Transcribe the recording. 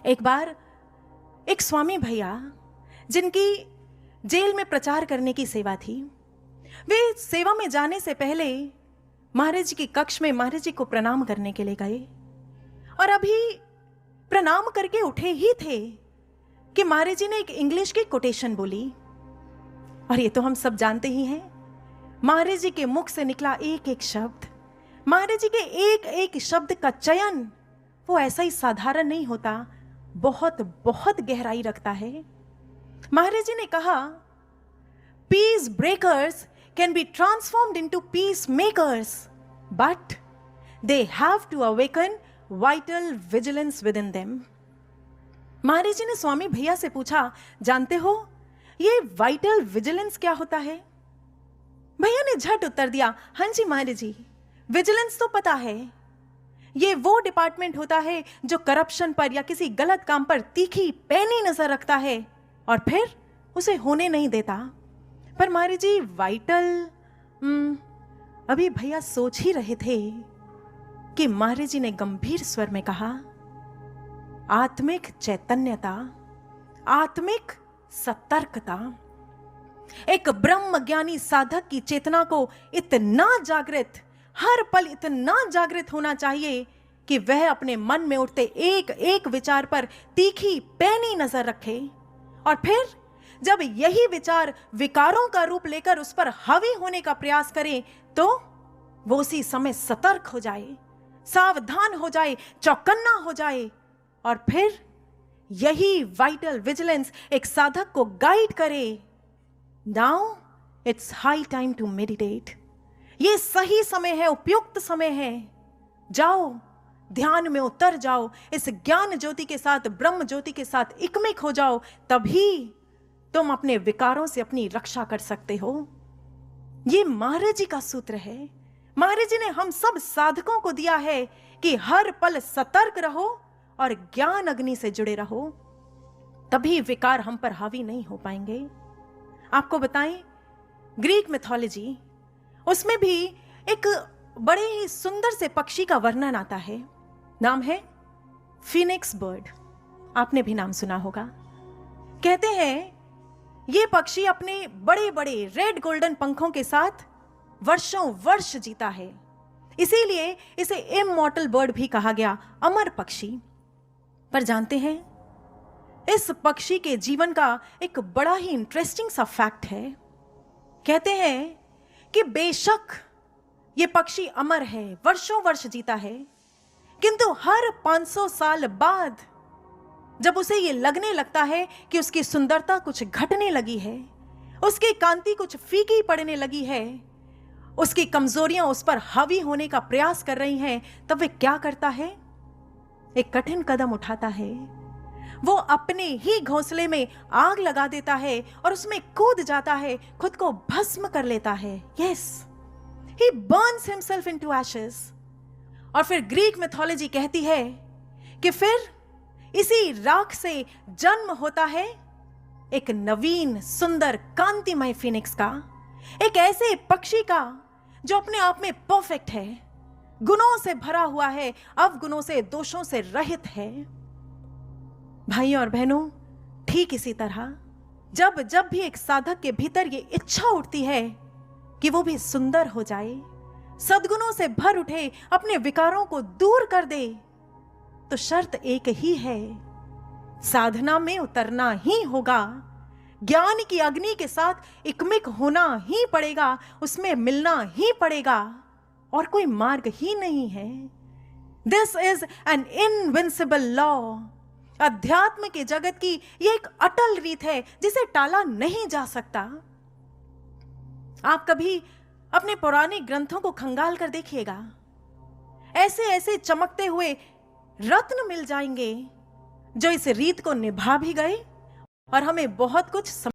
एक बार एक स्वामी भैया जिनकी जेल में प्रचार करने की सेवा थी, वे सेवा में जाने से पहले महाराज जी के कक्ष में महाराज जी को प्रणाम करने के लिए गए और अभी प्रणाम करके उठे ही थे कि महाराज जी ने एक इंग्लिश की कोटेशन बोली। और ये तो हम सब जानते ही हैं, महाराज जी के मुख से निकला एक एक शब्द, महाराज जी के एक एक शब्द का चयन वो ऐसा ही साधारण नहीं होता, बहुत बहुत गहराई रखता है। महाराज जी ने कहा, peace breakers can be transformed into peace makers, but they have to awaken vital vigilance within them. Maharaj ji ने स्वामी भैया से पूछा, जानते हो ये वाइटल विजिलेंस क्या होता है? भैया ने झट उत्तर दिया, हाँ जी महाराज जी, विजिलेंस तो पता है, ये वो डिपार्टमेंट होता है जो करप्शन पर या किसी गलत काम पर तीखी पैनी नजर रखता है और फिर उसे होने नहीं देता। पर महाराज जी वाइटल, अभी भैया सोच ही रहे थे कि महाराज जी ने गंभीर स्वर में कहा, आत्मिक चैतन्यता, आत्मिक सतर्कता। एक ब्रह्म ज्ञानी साधक की चेतना को इतना जागृत, हर पल इतना जागृत होना चाहिए कि वह अपने मन में उठते एक एक विचार पर तीखी पैनी नजर रखे और फिर जब यही विचार विकारों का रूप लेकर उस पर हावी होने का प्रयास करे तो वो उसी समय सतर्क हो जाए, सावधान हो जाए, चौकन्ना हो जाए और फिर यही वाइटल विजिलेंस एक साधक को गाइड करे। Now it's high time to meditate. ये सही समय है, उपयुक्त समय है। जाओ, ध्यान में उतर जाओ, इस ज्ञान ज्योति के साथ, ब्रह्म ज्योति के साथ इकमिक हो जाओ, तभी तुम अपने विकारों से अपनी रक्षा कर सकते हो। ये महाराज जी का सूत्र है। महाराज जी ने हम सब साधकों को दिया है कि हर पल सतर्क रहो और ज्ञान अग्नि से जुड़े रहो, तभी विकार हम पर हावी नहीं हो पाएंगे। आपको बताएं, ग्रीक मिथोलॉजी, उसमें भी एक बड़े ही सुंदर से पक्षी का वर्णन आता है। नाम है फीनिक्स बर्ड। आपने भी नाम सुना होगा। कहते हैं ये पक्षी अपने बड़े बड़े रेड गोल्डन पंखों के साथ वर्षों वर्ष जीता है, इसीलिए इसे इमॉर्टल बर्ड भी कहा गया, अमर पक्षी। पर जानते हैं, इस पक्षी के जीवन का एक बड़ा ही इंटरेस्टिंग सा फैक्ट है। कहते हैं कि बेशक ये पक्षी अमर है, वर्षों वर्ष जीता है, किंतु हर 500 साल बाद जब उसे ये लगने लगता है कि उसकी सुंदरता कुछ घटने लगी है, उसकी कांति कुछ फीकी पड़ने लगी है, उसकी कमजोरियां उस पर हावी होने का प्रयास कर रही हैं, तब वह क्या करता है? एक कठिन कदम उठाता है। वो अपने ही घोंसले में आग लगा देता है और उसमें कूद जाता है, खुद को भस्म कर लेता है। Yes, he burns himself into ashes। और फिर ग्रीक मिथोलॉजी कहती है कि फिर इसी राख से जन्म होता है एक नवीन सुंदर कांतिमय फिनिक्स का, एक ऐसे पक्षी का जो अपने आप में परफेक्ट है, गुणों से भरा हुआ है, अवगुणों से, दोषों से रहित है। भाइयों और बहनों, ठीक इसी तरह जब जब भी एक साधक के भीतर ये इच्छा उठती है कि वो भी सुंदर हो जाए, सद्गुणों से भर उठे, अपने विकारों को दूर कर दे, तो शर्त एक ही है, साधना में उतरना ही होगा, ज्ञान की अग्नि के साथ इकमिक होना ही पड़ेगा, उसमें मिलना ही पड़ेगा, और कोई मार्ग ही नहीं है। This is an invincible law. अध्यात्म के जगत की यह एक अटल रीत है जिसे टाला नहीं जा सकता। आप कभी अपने पुराने ग्रंथों को खंगाल कर देखिएगा, ऐसे ऐसे चमकते हुए रत्न मिल जाएंगे जो इस रीत को निभा भी गए और हमें बहुत कुछ